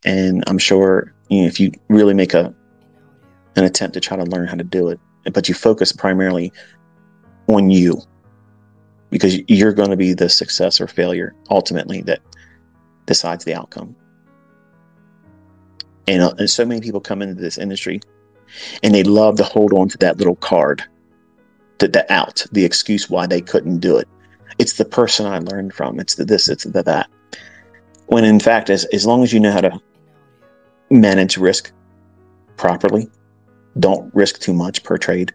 And I'm sure, you know, if you really make an attempt to try to learn how to do it, but you focus primarily on you, because you're going to be the success or failure ultimately that decides the outcome. And so many people come into this industry and they love to hold on to that little card, the excuse why they couldn't do it. It's the person I learned from. It's the this, it's the that. When in fact, as long as you know how to manage risk properly, don't risk too much per trade.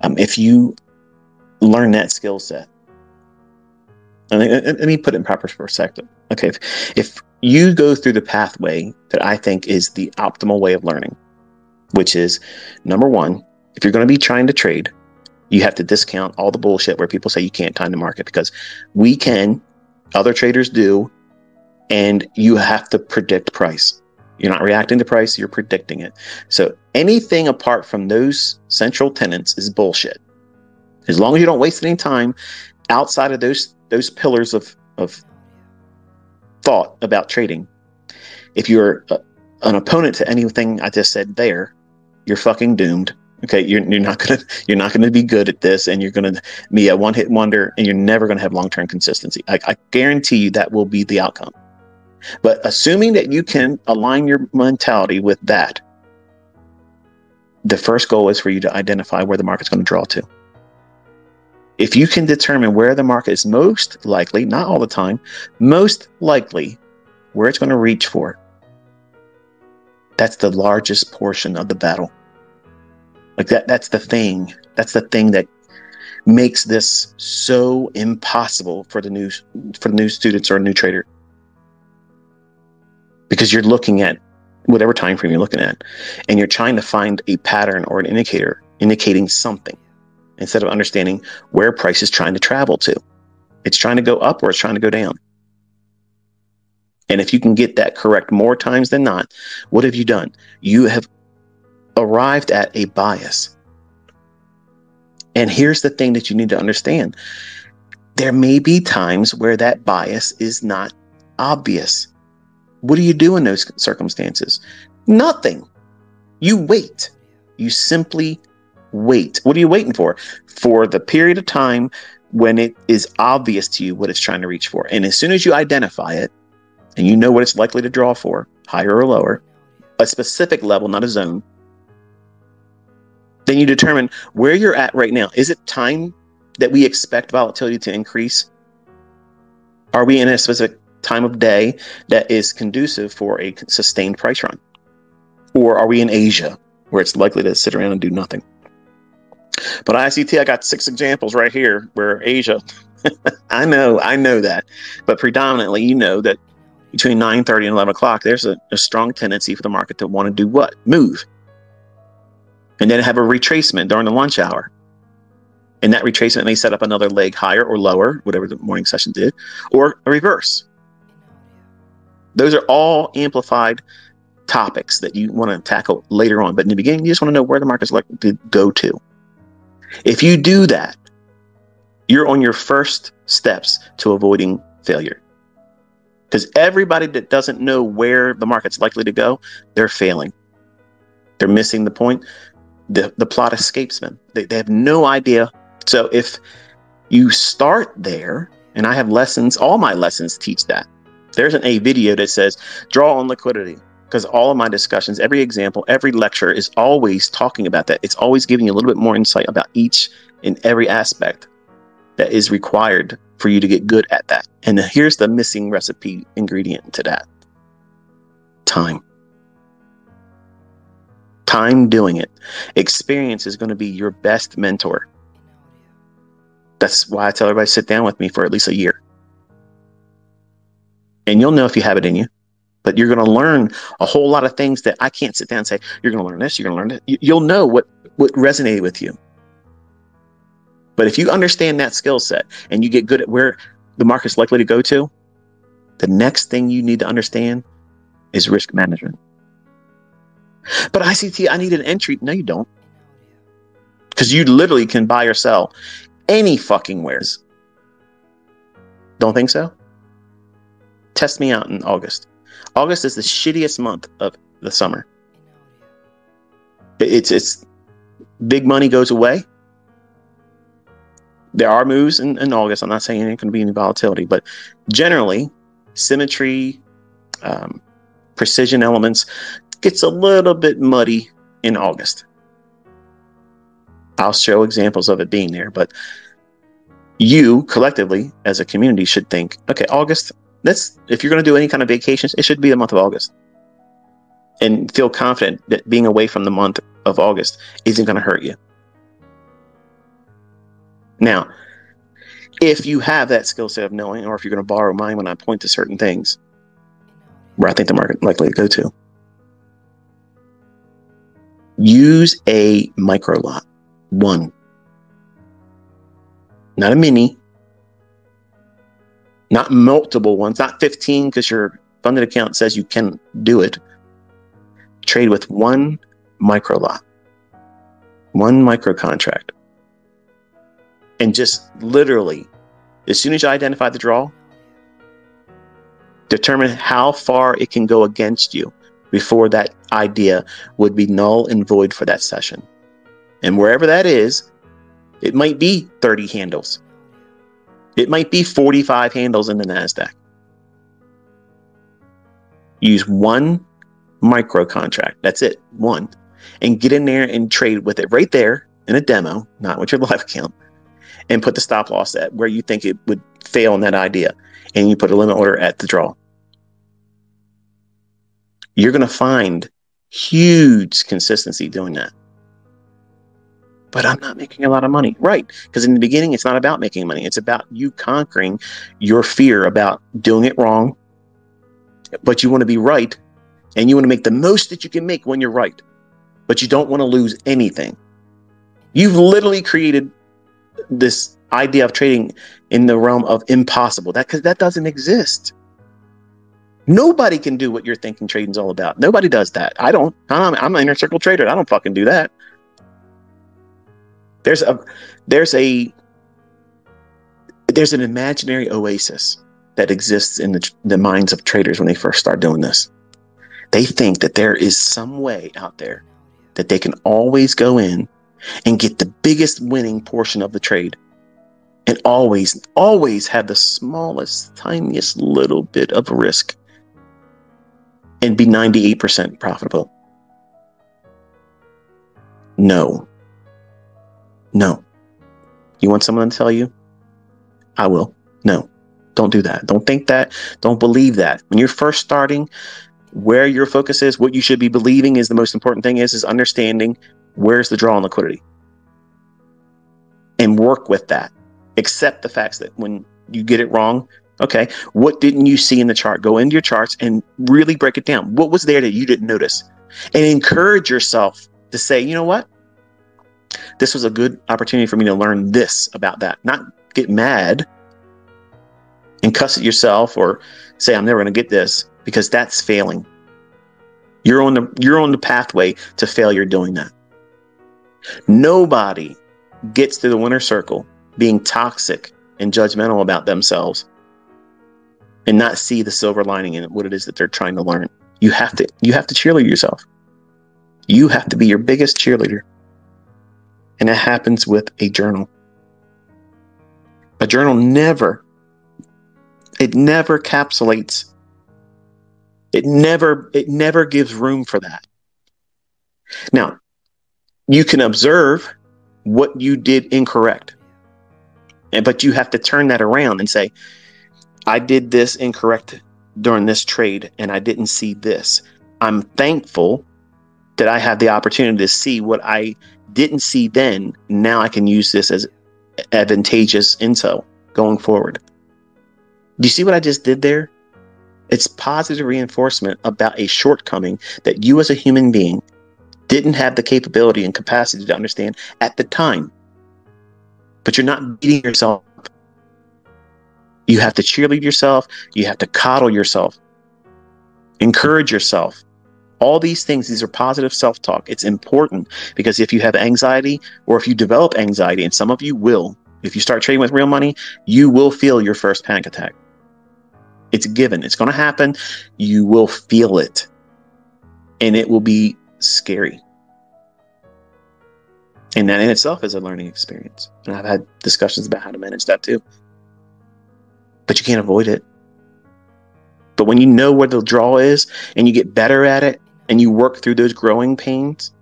If you learn that skill set, let me put it in proper perspective. Okay, if you go through the pathway that I think is the optimal way of learning, which is, number one, if you're going to be trying to trade, you have to discount all the bullshit where people say you can't time the market, because we can, other traders do, and you have to predict price. You're not reacting to price, you're predicting it. So anything apart from those central tenets is bullshit. As long as you don't waste any time outside of those pillars of thought about trading, if you're an opponent to anything I just said there, you're fucking doomed. Okay, you're not gonna be good at this, and you're gonna be a one-hit wonder, and you're never gonna have long-term consistency. I guarantee you that will be the outcome. But assuming that you can align your mentality with that, the first goal is for you to identify where the market's going to draw to. If you can determine where the market is most likely, not all the time, most likely where it's going to reach for, that's the largest portion of the battle. Like that's the thing that makes this so impossible for the new students or a new trader. Because you're looking at whatever time frame you're looking at, and you're trying to find a pattern or an indicator indicating something, instead of understanding where price is trying to travel to. It's trying to go up or it's trying to go down. And if you can get that correct more times than not, what have you done? You have arrived at a bias. And here's the thing that you need to understand. There may be times where that bias is not obvious. What do you do in those circumstances? Nothing. You wait. You simply wait. What are you waiting for? For the period of time when it is obvious to you what it's trying to reach for. And as soon as you identify it, and you know what it's likely to draw for, higher or lower, a specific level, not a zone, then you determine where you're at right now. Is it time that we expect volatility to increase? Are we in a specific time of day that is conducive for a sustained price run? Or are we in Asia where it's likely to sit around and do nothing? But ICT, I got 6 examples right here where Asia, I know that, but predominantly, you know that between 9:30 and 11 o'clock, there's a strong tendency for the market to want to do what? Move. And then have a retracement during the lunch hour. And that retracement may set up another leg higher or lower, whatever the morning session did, or a reverse. Those are all amplified topics that you want to tackle later on. But in the beginning, you just want to know where the market's likely to go to. If you do that, you're on your first steps to avoiding failure. Because everybody that doesn't know where the market's likely to go, they're failing. They're missing the point. The plot escapes them. They have no idea. So if you start there, and I have lessons, all my lessons teach that. There's a video that says draw on liquidity, because all of my discussions, every example, every lecture is always talking about that. It's always giving you a little bit more insight about each and every aspect that is required for you to get good at that. And here's the missing recipe ingredient to that. Time. Time doing it. Experience is going to be your best mentor. That's why I tell everybody sit down with me for at least a year. And you'll know if you have it in you. But you're going to learn a whole lot of things that I can't sit down and say, you're going to learn this, you're going to learn that. You'll know what resonated with you. But if you understand that skill set and you get good at where the market's likely to go to, the next thing you need to understand is risk management. But ICT, I need an entry. No, you don't. Because you literally can buy or sell any fucking wares. Don't think so? Test me out in August. August is the shittiest month of the summer. It's big money goes away. There are moves in August. I'm not saying there can be any volatility, but generally, symmetry, precision elements gets a little bit muddy in August. I'll show examples of it being there, but you collectively as a community should think, okay, August, if you're going to do any kind of vacations, it should be the month of August, and feel confident that being away from the month of August isn't going to hurt you. Now, if you have that skill set of knowing, or if you're going to borrow mine when I point to certain things where I think the market likely to go to, use a micro lot, one, not a mini, not multiple ones, not 15 because your funded account says you can do it. Trade with one micro lot, one micro contract. And just literally, as soon as you identify the draw, determine how far it can go against you before that idea would be null and void for that session. And wherever that is, it might be 30 handles. It might be 45 handles in the NASDAQ. Use one micro contract. That's it. One. And get in there and trade with it right there in a demo, not with your live account. And put the stop loss at where you think it would fail in that idea. And you put a limit order at the draw. You're going to find huge consistency doing that. But I'm not making a lot of money. Right. Because in the beginning, it's not about making money. It's about you conquering your fear about doing it wrong. But you want to be right. And you want to make the most that you can make when you're right. But you don't want to lose anything. You've literally created this idea of trading in the realm of impossible, because that doesn't exist. Nobody can do what you're thinking trading's all about. Nobody does that. I'm an inner circle trader. I don't fucking do that. There's an imaginary oasis that exists in the minds of traders when they first start doing this. They think that there is some way out there that they can always go in and get the biggest winning portion of the trade, and always have the smallest, tiniest little bit of risk and be 98% profitable. No. You want someone to tell you? I will. No, don't do that. Don't think that. Don't believe that. When you're first starting, where your focus is, what you should be believing is the most important thing is understanding where's the draw on liquidity, and work with that. Accept the facts that when you get it wrong, okay, what didn't you see in the chart? Go into your charts and really break it down. What was there that you didn't notice? And encourage yourself to say, you know what? This was a good opportunity for me to learn this about that. Not get mad and cuss at yourself or say, I'm never going to get this, because that's failing. You're on the pathway to failure doing that. Nobody gets to the winner's circle being toxic and judgmental about themselves and not see the silver lining in what it is that they're trying to learn. You have to cheerlead yourself. You have to be your biggest cheerleader. And that happens with a journal. A journal never encapsulates. It never gives room for that. Now, you can observe what you did incorrect, but you have to turn that around and say, I did this incorrect during this trade and I didn't see this. I'm thankful that I had the opportunity to see what I didn't see then. Now I can use this as advantageous intel going forward. Do you see what I just did there? It's positive reinforcement about a shortcoming that you as a human being didn't have the capability and capacity to understand at the time. But you're not beating yourself up. You have to cheerlead yourself. You have to coddle yourself. Encourage yourself. All these things, these are positive self-talk. It's important because if you have anxiety, or if you develop anxiety, and some of you will, if you start trading with real money, you will feel your first panic attack. It's given. It's going to happen. You will feel it. And it will be scary. And that in itself is a learning experience. And I've had discussions about how to manage that too. But you can't avoid it. But when you know where the draw is and you get better at it and you work through those growing pains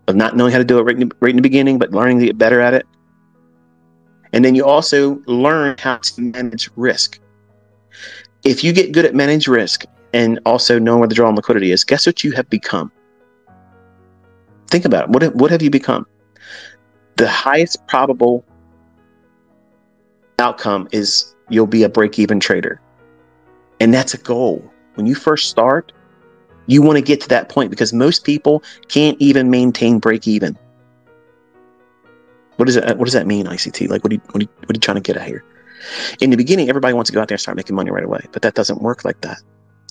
of not knowing how to do it right in the beginning, but learning to get better at it. And then you also learn how to manage risk. If you get good at manage risk and also knowing where the draw on liquidity is, guess what you have become? Think about it. What have you become? The highest probable outcome is you'll be a break-even trader. And that's a goal. When you first start, you want to get to that point because most people can't even maintain break-even. What does that mean, ICT? Like, what are you trying to get at here? In the beginning, everybody wants to go out there and start making money right away, but that doesn't work like that.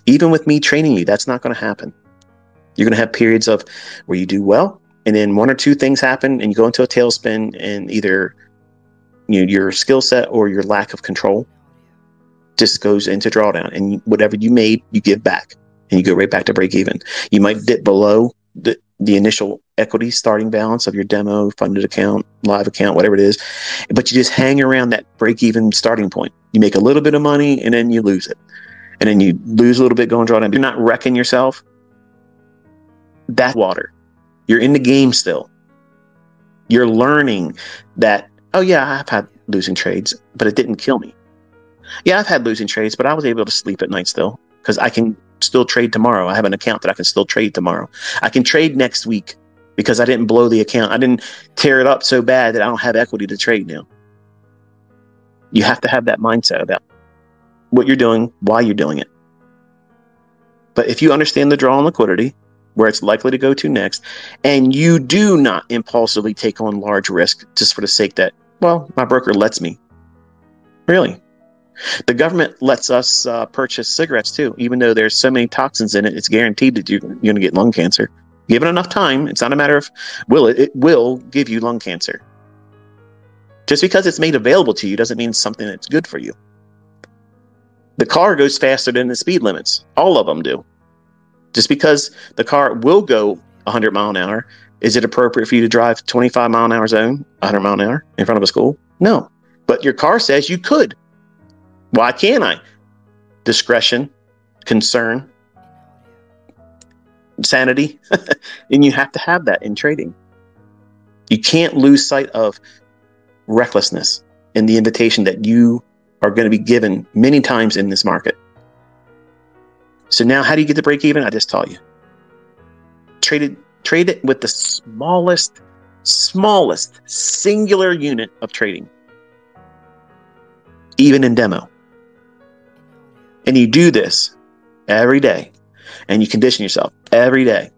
Even with me training you, that's not going to happen. You're going to have periods of where you do well, and then one or two things happen, and you go into a tailspin, and either your skill set or your lack of control just goes into drawdown, and whatever you made, you give back, and you go right back to break even. You might dip below the initial equity starting balance of your demo, funded account, live account, whatever it is, but you just hang around that break even starting point. You make a little bit of money, and then you lose it, and then you lose a little bit going drawdown. You're not wrecking yourself. That's water. You're in the game still. You're learning that, oh yeah, I've had losing trades, but it didn't kill me. Yeah, I've had losing trades, but I was able to sleep at night still because I can still trade tomorrow. I have an account that I can still trade tomorrow. I can trade next week because I didn't blow the account. I didn't tear it up so bad that I don't have equity to trade now. You have to have that mindset about what you're doing, why you're doing it. But if you understand the draw on liquidity, where it's likely to go to next, and you do not impulsively take on large risk just for the sake that, well, my broker lets me. Really? The government lets us purchase cigarettes too, even though there's so many toxins in it. It's guaranteed that you're going to get lung cancer. Given enough time, it's not a matter of will it will give you lung cancer. Just because it's made available to you doesn't mean something that's good for you. The car goes faster than the speed limits. All of them do. Just because the car will go 100 mile an hour, is it appropriate for you to drive 25 mile an hour zone, 100 mile an hour in front of a school? No. But your car says you could. Why can't I? Discretion, concern, sanity. And you have to have that in trading. You can't lose sight of recklessness and the invitation that you are going to be given many times in this market. So now how do you get to break even? I just taught you. Trade it with the smallest singular unit of trading, even in demo. And you do this every day, and you condition yourself every day,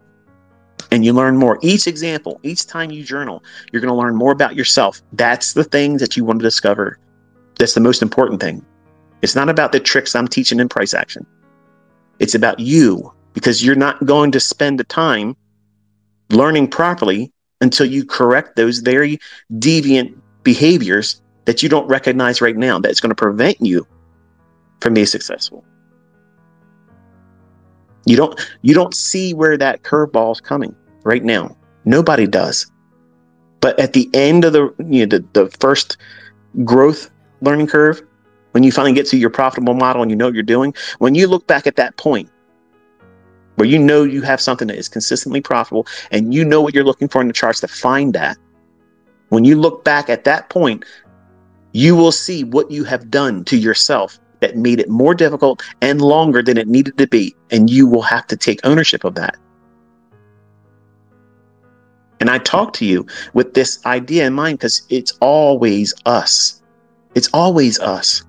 and you learn more. Each example, each time you journal, you're going to learn more about yourself. That's the thing that you want to discover. That's the most important thing. It's not about the tricks I'm teaching in price action. It's about you, because you're not going to spend the time learning properly until you correct those very deviant behaviors that you don't recognize right now. That's going to prevent you from being successful. You don't see where that curveball is coming right now. Nobody does. But at the end of the first growth learning curve, when you finally get to your profitable model and you know what you're doing, when you look back at that point where you know you have something that is consistently profitable and you know what you're looking for in the charts to find that, when you look back at that point, you will see what you have done to yourself that made it more difficult and longer than it needed to be. And you will have to take ownership of that. And I talk to you with this idea in mind because it's always us. It's always us.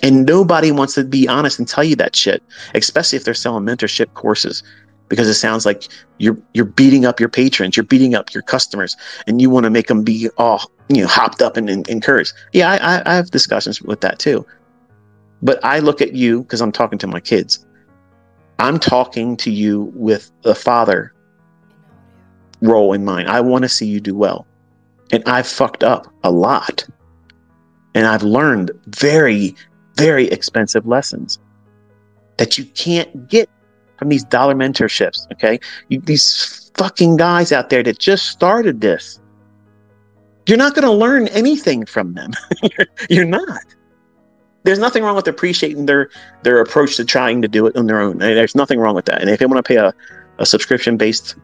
And nobody wants to be honest and tell you that shit, especially if they're selling mentorship courses, because it sounds like you're beating up your patrons, you're beating up your customers, and you want to make them be all hopped up and encouraged. Yeah, I have discussions with that too. But I look at you because I'm talking to my kids. I'm talking to you with the father role in mind. I want to see you do well. And I've fucked up a lot. And I've learned very very expensive lessons that you can't get from these dollar mentorships. Okay. These fucking guys out there that just started this, you're not going to learn anything from them. You're not. There's nothing wrong with appreciating their approach to trying to do it on their own. There's nothing wrong with that. And if they want to pay a subscription-based,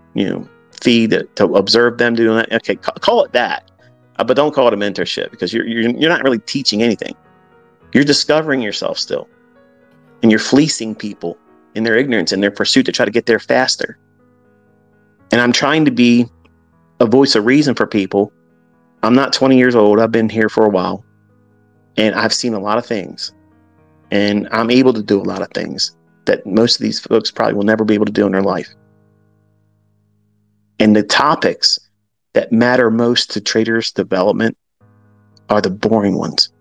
fee to observe them doing that, okay, call it that. But don't call it a mentorship, because you're not really teaching anything. You're discovering yourself still, and you're fleecing people in their ignorance and their pursuit to try to get there faster. And I'm trying to be a voice of reason for people. I'm not 20 years old. I've been here for a while, and I've seen a lot of things, and I'm able to do a lot of things that most of these folks probably will never be able to do in their life. And the topics that matter most to traders' development are the boring ones.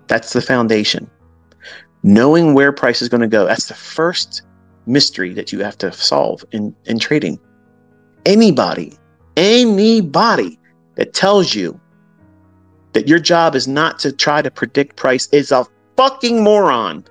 That's the foundation. Knowing where price is going to go, that's the first mystery that you have to solve in trading. Anybody that tells you that your job is not to try to predict price is a fucking moron.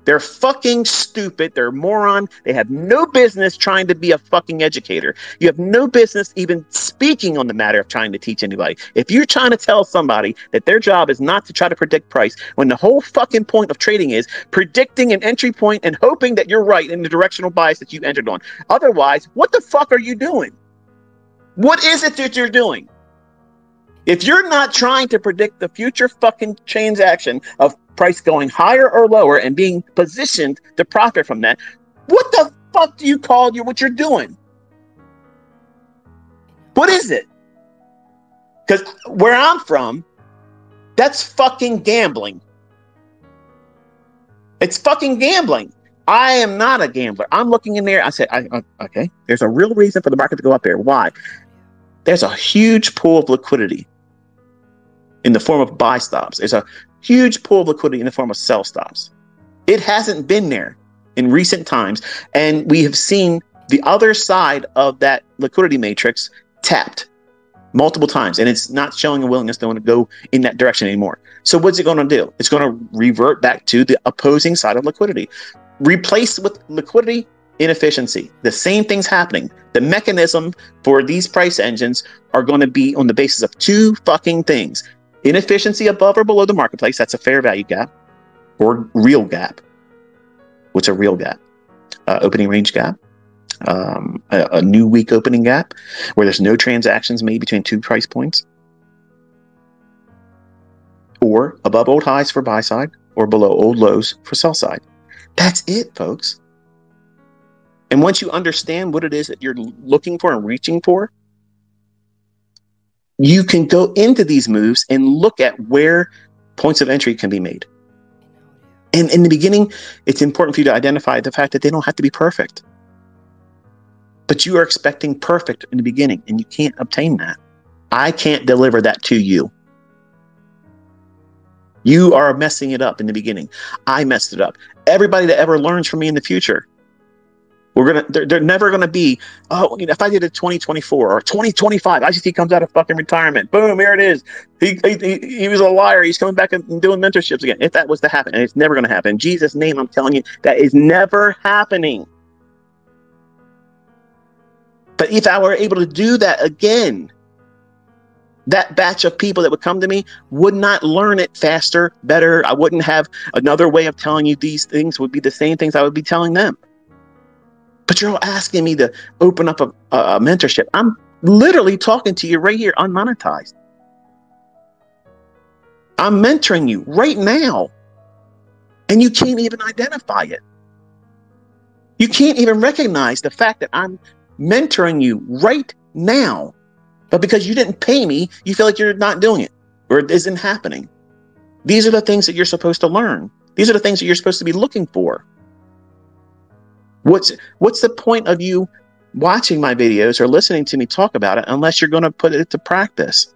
They're fucking stupid. They're a moron. They have no business trying to be a fucking educator. You have no business even speaking on the matter of trying to teach anybody. If you're trying to tell somebody that their job is not to try to predict price, when the whole fucking point of trading is predicting an entry point and hoping that you're right in the directional bias that you entered on. Otherwise, what the fuck are you doing? What is it that you're doing? If you're not trying to predict the future fucking transaction of price going higher or lower and being positioned to profit from that, what the fuck do you call what you're doing? What is it? Because where I'm from, that's fucking gambling. It's fucking gambling. I am not a gambler. I'm looking in there. I said, okay, there's a real reason for the market to go up there. Why? There's a huge pool of liquidity in the form of buy stops. There's a huge pool of liquidity in the form of sell stops. It hasn't been there in recent times, and we have seen the other side of that liquidity matrix tapped multiple times, and it's not showing a willingness to want to go in that direction anymore. So what's it going to do? It's going to revert back to the opposing side of liquidity, replaced with liquidity inefficiency. The same thing's happening. The mechanism for these price engines are going to be on the basis of two fucking things: inefficiency above or below the marketplace. That's a fair value gap, or real gap. What's a real gap? Opening range gap, a new week opening gap where there's no transactions made between two price points, or above old highs for buy side or below old lows for sell side. That's it, folks. And once you understand what it is that you're looking for and reaching for, you can go into these moves and look at where points of entry can be made. And in the beginning, it's important for you to identify the fact that they don't have to be perfect. But you are expecting perfect in the beginning, and you can't obtain that. I can't deliver that to you. You are messing it up in the beginning. I messed it up. Everybody that ever learns from me in the future, they're never gonna be, if I did a 2024 or 2025, ICT comes out of fucking retirement. Boom, here it is. He was a liar. He's coming back and doing mentorships again. If that was to happen, and it's never gonna happen. In Jesus' name, I'm telling you, that is never happening. But if I were able to do that again, that batch of people that would come to me would not learn it faster, better. I wouldn't have another way of telling you these things would be the same things I would be telling them. But you're all asking me to open up a mentorship. I'm literally talking to you right here, unmonetized. I'm mentoring you right now, and you can't even identify it. You can't even recognize the fact that I'm mentoring you right now. But because you didn't pay me, you feel like you're not doing it, or it isn't happening. These are the things that you're supposed to learn. These are the things that you're supposed to be looking for. What's the point of you watching my videos or listening to me talk about it unless you're going to put it to practice?